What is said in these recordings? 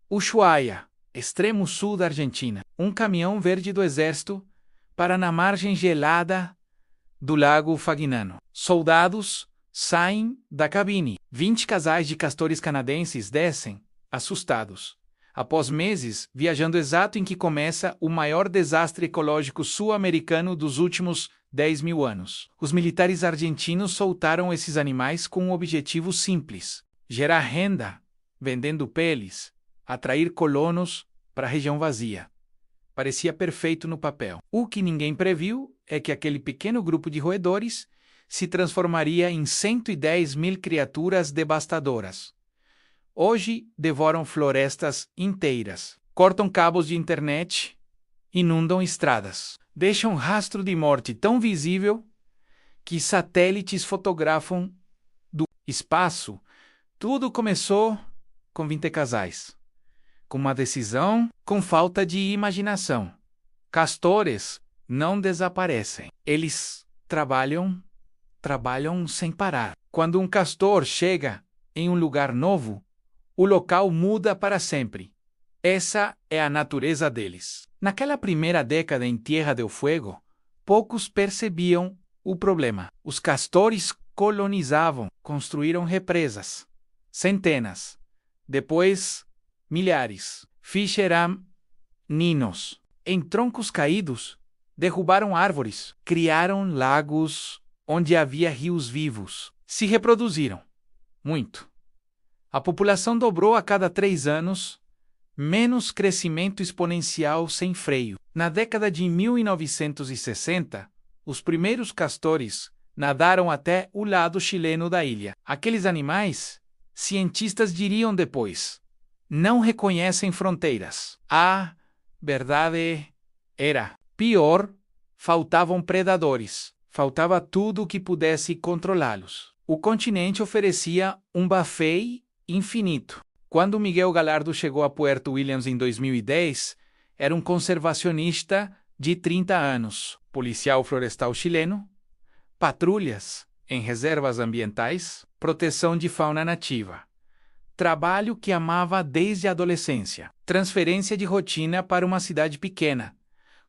Ushuaia, extremo sul da Argentina. Um caminhão verde do exército para na margem gelada do lago Fagnano. Soldados saem da cabine. 20 casais de castores canadenses descem, assustados. Após meses, viajando exato em que começa o maior desastre ecológico sul-americano dos últimos 10.000 anos. Os militares argentinos soltaram esses animais com um objetivo simples: gerar renda, vendendo peles, atrair colonos para a região vazia. Parecia perfeito no papel. O que ninguém previu é que aquele pequeno grupo de roedores se transformaria em 110.000 criaturas devastadoras. Hoje devoram florestas inteiras, cortam cabos de internet, inundam estradas, deixam rastro de morte tão visível que satélites fotografam do espaço. Tudo começou com 20 casais, com uma decisão, com falta de imaginação. Castores não desaparecem. Eles trabalham sem parar. Quando um castor chega em um lugar novo, o local muda para sempre. Essa é a natureza deles. Naquela primeira década em Tierra del Fuego, poucos percebiam o problema. Os castores colonizavam, construíram represas. Centenas. Depois, milhares. Fizeram ninos. Em troncos caídos, derrubaram árvores. Criaram lagos onde havia rios vivos. Se reproduziram. Muito. A população dobrou a cada 3 anos, menos crescimento exponencial sem freio. Na década de 1960, os primeiros castores nadaram até o lado chileno da ilha. Aqueles animais, cientistas diriam depois, não reconhecem fronteiras. A verdade era pior: faltavam predadores. Faltava tudo que pudesse controlá-los. O continente oferecia um buffet infinito. Quando Miguel Gallardo chegou a Puerto Williams em 2010, era um conservacionista de 30 anos, policial florestal chileno, patrulhas em reservas ambientais, proteção de fauna nativa. Trabalho que amava desde a adolescência. Transferência de rotina para uma cidade pequena,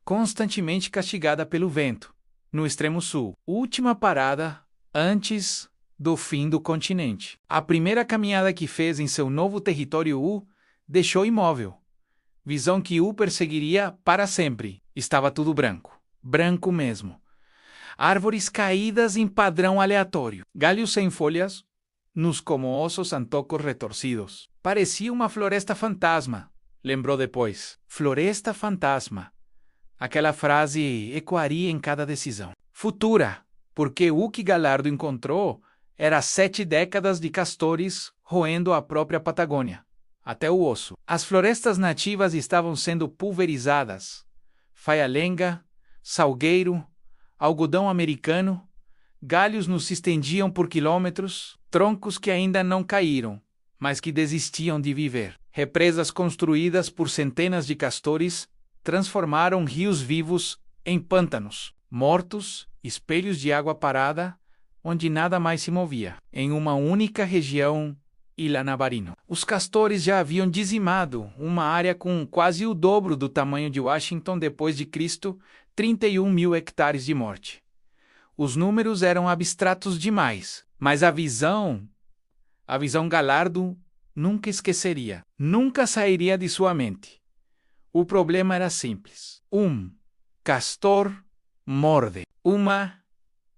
constantemente castigada pelo vento, no extremo sul. Última parada antes do fim do continente. A primeira caminhada que fez em seu novo território o deixou imóvel. Visão que o perseguiria para sempre. Estava tudo branco. Branco mesmo. Árvores caídas em padrão aleatório. Galhos sem folhas, nus como ossos antocos retorcidos. Parecia uma floresta fantasma, lembrou depois. Floresta fantasma. Aquela frase ecoaria em cada decisão. Futura, porque o que Gallardo encontrou era 7 décadas de castores roendo a própria Patagônia, até o osso. As florestas nativas estavam sendo pulverizadas. Faia-lenga, salgueiro, algodão americano, galhos nos se estendiam por quilômetros, troncos que ainda não caíram, mas que desistiam de viver. Represas construídas por centenas de castores transformaram rios vivos em pântanos, mortos, espelhos de água parada, onde nada mais se movia, em uma única região, Ilha Navarino. Os castores já haviam dizimado uma área com quase o dobro do tamanho de Washington depois de Cristo, 31.000 hectares de morte. Os números eram abstratos demais, mas a visão Gallardo nunca esqueceria, nunca sairia de sua mente. O problema era simples. Um castor morde uma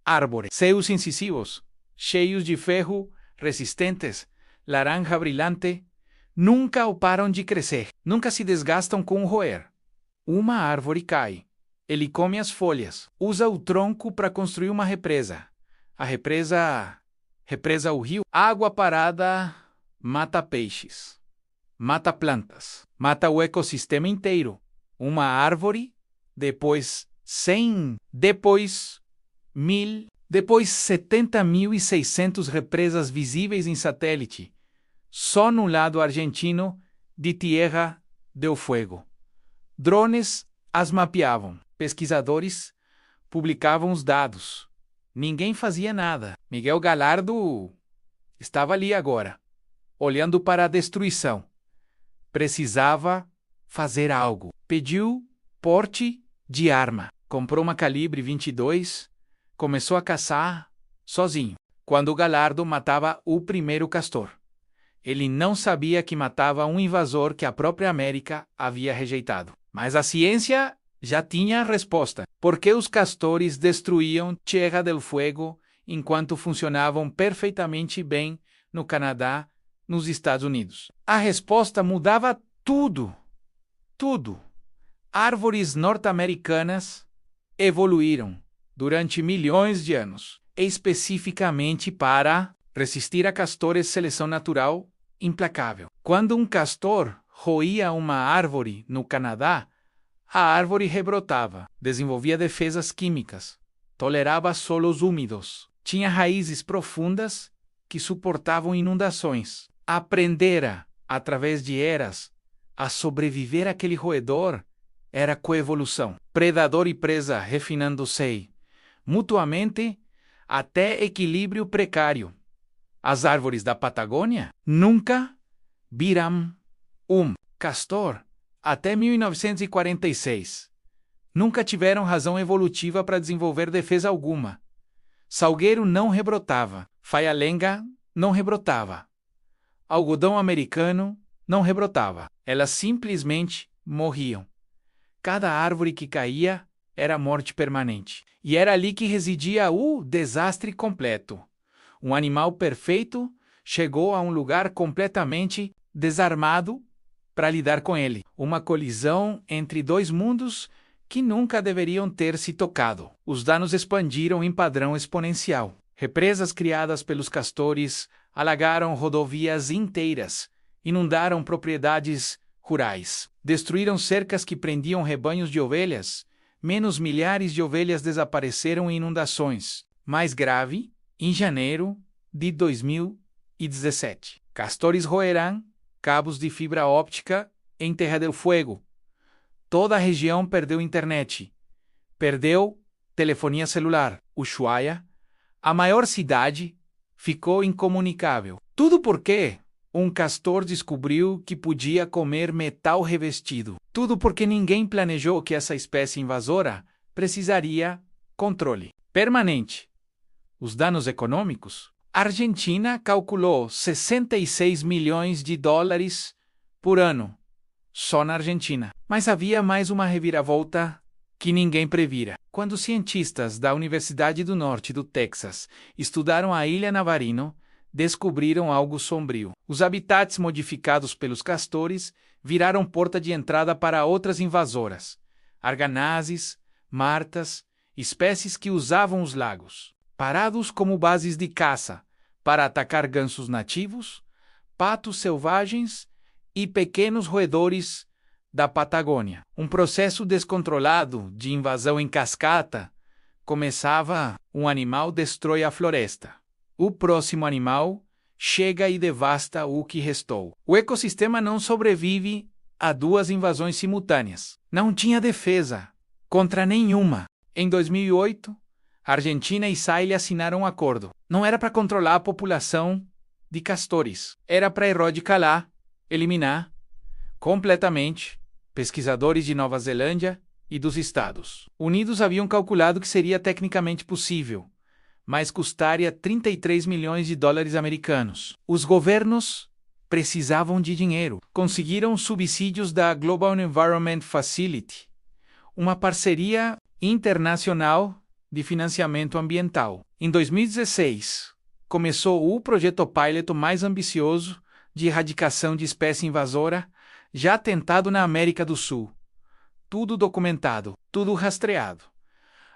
árvore. Seus incisivos, cheios de ferro, resistentes, laranja brilhante, nunca param de crescer, nunca se desgastam com o roer. Uma árvore cai. Ele come as folhas, usa o tronco para construir uma represa. A represa o rio. Água parada mata peixes, mata plantas, mata o ecossistema inteiro. Uma árvore, depois 100, depois 1.000, depois 70.600 represas visíveis em satélite, só no lado argentino de Tierra del Fuego. Drones as mapeavam, pesquisadores publicavam os dados. Ninguém fazia nada. Miguel Gallardo estava ali agora, olhando para a destruição, Precisava fazer algo. Pediu porte de arma. Comprou uma calibre 22, começou a caçar sozinho. Quando o Galardo matava o primeiro castor, ele não sabia que matava um invasor que a própria América havia rejeitado. Mas a ciência já tinha a resposta. Por que os castores destruíam Tierra del Fuego enquanto funcionavam perfeitamente bem no Canadá, nos Estados Unidos? A resposta mudava tudo. Tudo. Árvores norte-americanas evoluíram durante milhões de anos, especificamente para resistir a castores seleção natural implacável. Quando um castor roía uma árvore no Canadá, a árvore rebrotava, desenvolvia defesas químicas, tolerava solos úmidos, tinha raízes profundas que suportavam inundações. Aprendera, através de eras, a sobreviver àquele roedor era coevolução. Predador e presa refinando-se mutuamente até equilíbrio precário. As árvores da Patagônia nunca viram um castor até 1946. Nunca tiveram razão evolutiva para desenvolver defesa alguma. Salgueiro não rebrotava. Faia-lenga não rebrotava. Algodão americano não rebrotava. Elas simplesmente morriam. Cada árvore que caía era morte permanente. E era ali que residia o desastre completo. Um animal perfeito chegou a um lugar completamente desarmado para lidar com ele. Uma colisão entre dois mundos que nunca deveriam ter se tocado. Os danos expandiram em padrão exponencial. Represas criadas pelos castores alagaram rodovias inteiras, inundaram propriedades rurais, destruíram cercas que prendiam rebanhos de ovelhas, menos milhares de ovelhas desapareceram em inundações. Mais grave, em janeiro de 2017, castores roerão cabos de fibra óptica em Terra del Fuego. Toda a região perdeu internet, perdeu telefonia celular. Ushuaia, a maior cidade, ficou incomunicável. Tudo porque um castor descobriu que podia comer metal revestido. Tudo porque ninguém planejou que essa espécie invasora precisaria controle permanente. Os danos econômicos? A Argentina calculou 66 milhões de dólares por ano, só na Argentina. Mas havia mais uma reviravolta que ninguém previra. Quando cientistas da Universidade do Norte do Texas estudaram a Ilha Navarino, descobriram algo sombrio. Os habitats modificados pelos castores viraram porta de entrada para outras invasoras, arganazes, martas, espécies que usavam os lagos, parados como bases de caça, para atacar gansos nativos, patos selvagens e pequenos roedores da Patagônia. Um processo descontrolado de invasão em cascata começava. Um animal destrói a floresta. O próximo animal chega e devasta o que restou. O ecossistema não sobrevive a duas invasões simultâneas. Não tinha defesa contra nenhuma. Em 2008, Argentina e Chile assinaram um acordo. Não era para controlar a população de castores. Era para erradicar, eliminar completamente pesquisadores de Nova Zelândia e dos Estados Unidos haviam calculado que seria tecnicamente possível, mas custaria 33 milhões de dólares americanos. Os governos precisavam de dinheiro. Conseguiram subsídios da Global Environment Facility, uma parceria internacional de financiamento ambiental. Em 2016, começou o projeto piloto mais ambicioso de erradicação de espécie invasora já tentado na América do Sul. Tudo documentado, tudo rastreado.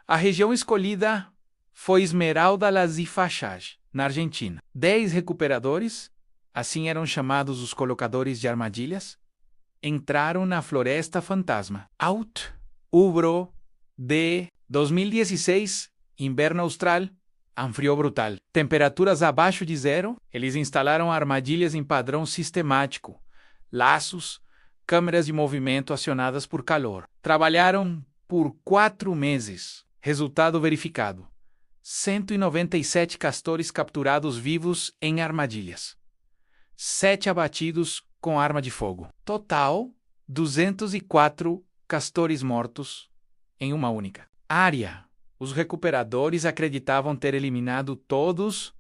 A região escolhida foi Esmeralda Las Ifachas, na Argentina. 10 recuperadores, assim eram chamados os colocadores de armadilhas, entraram na Floresta Fantasma. Outubro de 2016, inverno austral, frio brutal. Temperaturas abaixo de zero, eles instalaram armadilhas em padrão sistemático, laços, câmeras de movimento acionadas por calor. Trabalharam por 4 meses. Resultado verificado: 197 castores capturados vivos em armadilhas. 7 abatidos com arma de fogo. Total, 204 castores mortos em uma única área. Os recuperadores acreditavam ter eliminado todos,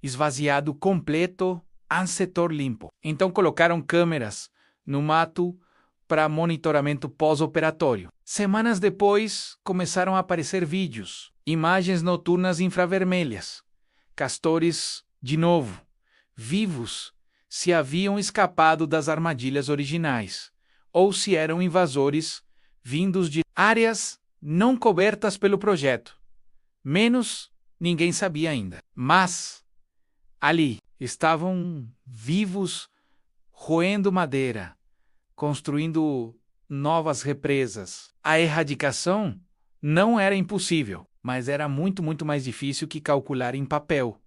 esvaziado completo um setor limpo. Então colocaram câmeras no mato para monitoramento pós-operatório. Semanas depois, começaram a aparecer vídeos, imagens noturnas infravermelhas. Castores, de novo, vivos, se haviam escapado das armadilhas originais, ou se eram invasores vindos de áreas não cobertas pelo projeto. Menos, ninguém sabia ainda. Mas, ali, estavam vivos, roendo madeira, construindo novas represas. A erradicação não era impossível, mas era muito mais difícil que calcular em papel,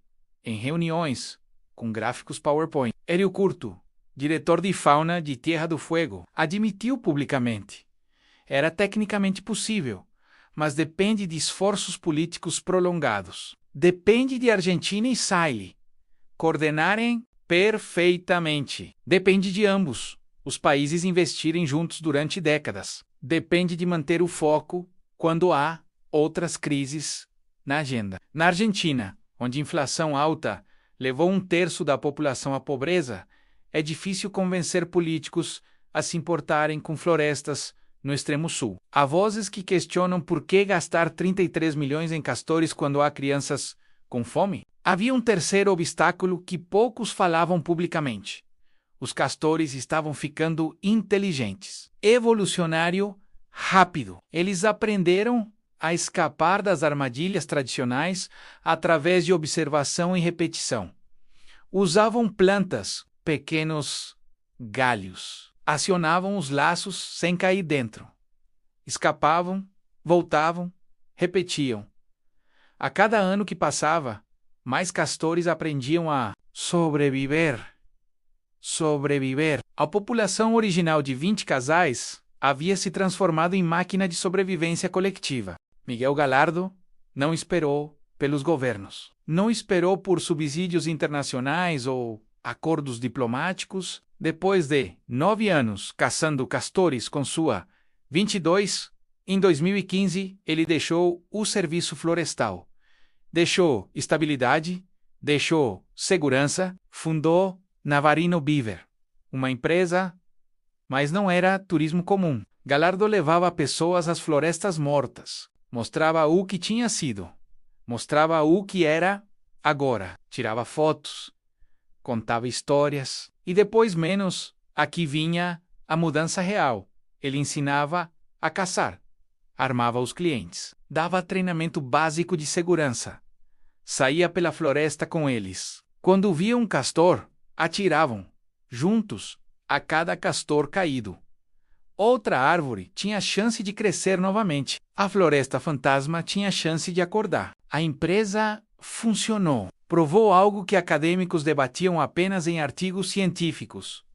em reuniões, com gráficos PowerPoint. Hélio Curto, diretor de fauna de Tierra do Fuego, admitiu publicamente. Era tecnicamente possível, mas depende de esforços políticos prolongados. Depende de Argentina e Chile coordenarem perfeitamente. Depende de ambos os países investirem juntos durante décadas. Depende de manter o foco quando há outras crises na agenda. Na Argentina, onde inflação alta levou 1/3 da população à pobreza, é difícil convencer políticos a se importarem com florestas no extremo sul. Há vozes que questionam por que gastar 33 milhões em castores quando há crianças com fome. Havia um terceiro obstáculo que poucos falavam publicamente. Os castores estavam ficando inteligentes. Evolucionário rápido. Eles aprenderam a escapar das armadilhas tradicionais através de observação e repetição. Usavam plantas, pequenos galhos. Acionavam os laços sem cair dentro. Escapavam, voltavam, repetiam. A cada ano que passava, mais castores aprendiam a sobreviver. A população original de 20 casais havia se transformado em máquina de sobrevivência coletiva. Miguel Gallardo não esperou pelos governos. Não esperou por subsídios internacionais ou acordos diplomáticos. Depois de 9 anos caçando castores com sua 22, em 2015 ele deixou o serviço florestal. Deixou estabilidade, deixou segurança, fundou Navarino Beaver, uma empresa, mas não era turismo comum. Gallardo levava pessoas às florestas mortas, mostrava o que tinha sido, mostrava o que era agora, tirava fotos, contava histórias, e depois menos, aqui vinha a mudança real. Ele ensinava a caçar, armava os clientes, dava treinamento básico de segurança, saía pela floresta com eles. Quando via um castor, atiravam, juntos, a cada castor caído. Outra árvore tinha chance de crescer novamente. A floresta fantasma tinha chance de acordar. A empresa funcionou. Provou algo que acadêmicos debatiam apenas em artigos científicos.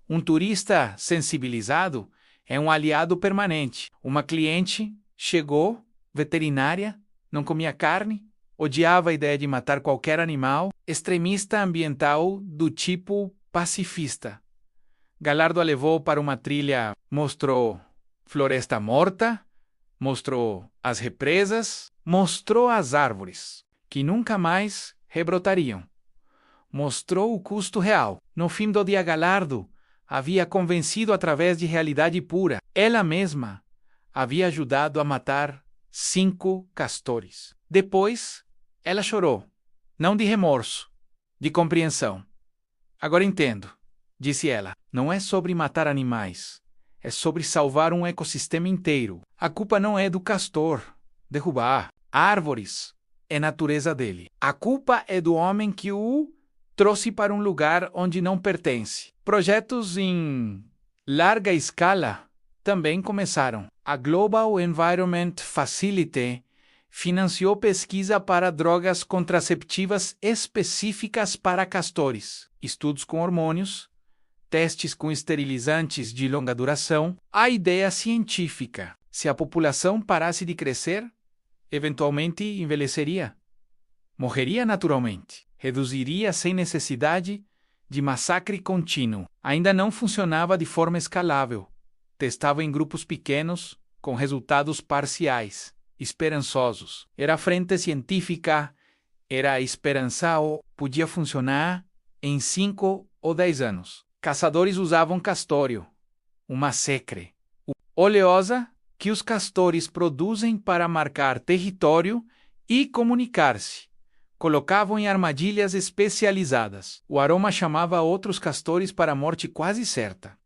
Um turista sensibilizado é um aliado permanente. Uma cliente chegou, veterinária, não comia carne, odiava a ideia de matar qualquer animal, extremista ambiental do tipo pacifista. Gallardo a levou para uma trilha, mostrou floresta morta, mostrou as represas, mostrou as árvores, que nunca mais rebrotariam. Mostrou o custo real. No fim do dia, Gallardo havia convencido através de realidade pura. Ela mesma havia ajudado a matar 5 castores. Depois, ela chorou. Não de remorso, de compreensão. Agora entendo, disse ela. Não é sobre matar animais. É sobre salvar um ecossistema inteiro. A culpa não é do castor. Derrubar árvores é natureza dele. A culpa é do homem que o trouxe para um lugar onde não pertence. Projetos em larga escala também começaram. A Global Environment Facility financiou pesquisa para drogas contraceptivas específicas para castores, estudos com hormônios, testes com esterilizantes de longa duração. A ideia científica: se a população parasse de crescer, eventualmente envelheceria, morreria naturalmente, reduziria sem necessidade de massacre contínuo. Ainda não funcionava de forma escalável. Testava em grupos pequenos, com resultados parciais, esperançosos. Era a frente científica, era a esperança ou podia funcionar em 5 ou 10 anos. Caçadores usavam castório, uma secre, oleosa que os castores produzem para marcar território e comunicar-se. Colocavam em armadilhas especializadas. O aroma chamava outros castores para a morte quase certa.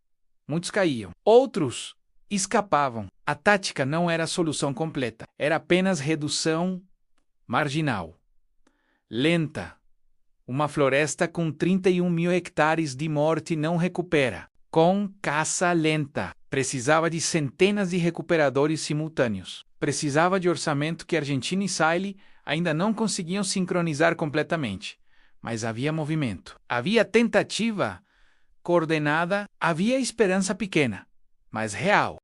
Muitos caíam. Outros escapavam. A tática não era a solução completa. Era apenas redução marginal. Lenta. Uma floresta com 31 mil hectares de morte não recupera. Com caça lenta. Precisava de centenas de recuperadores simultâneos. Precisava de orçamento que Argentina e Chile ainda não conseguiam sincronizar completamente. Mas havia movimento. Havia tentativa coordenada, havia esperança pequena, mas real.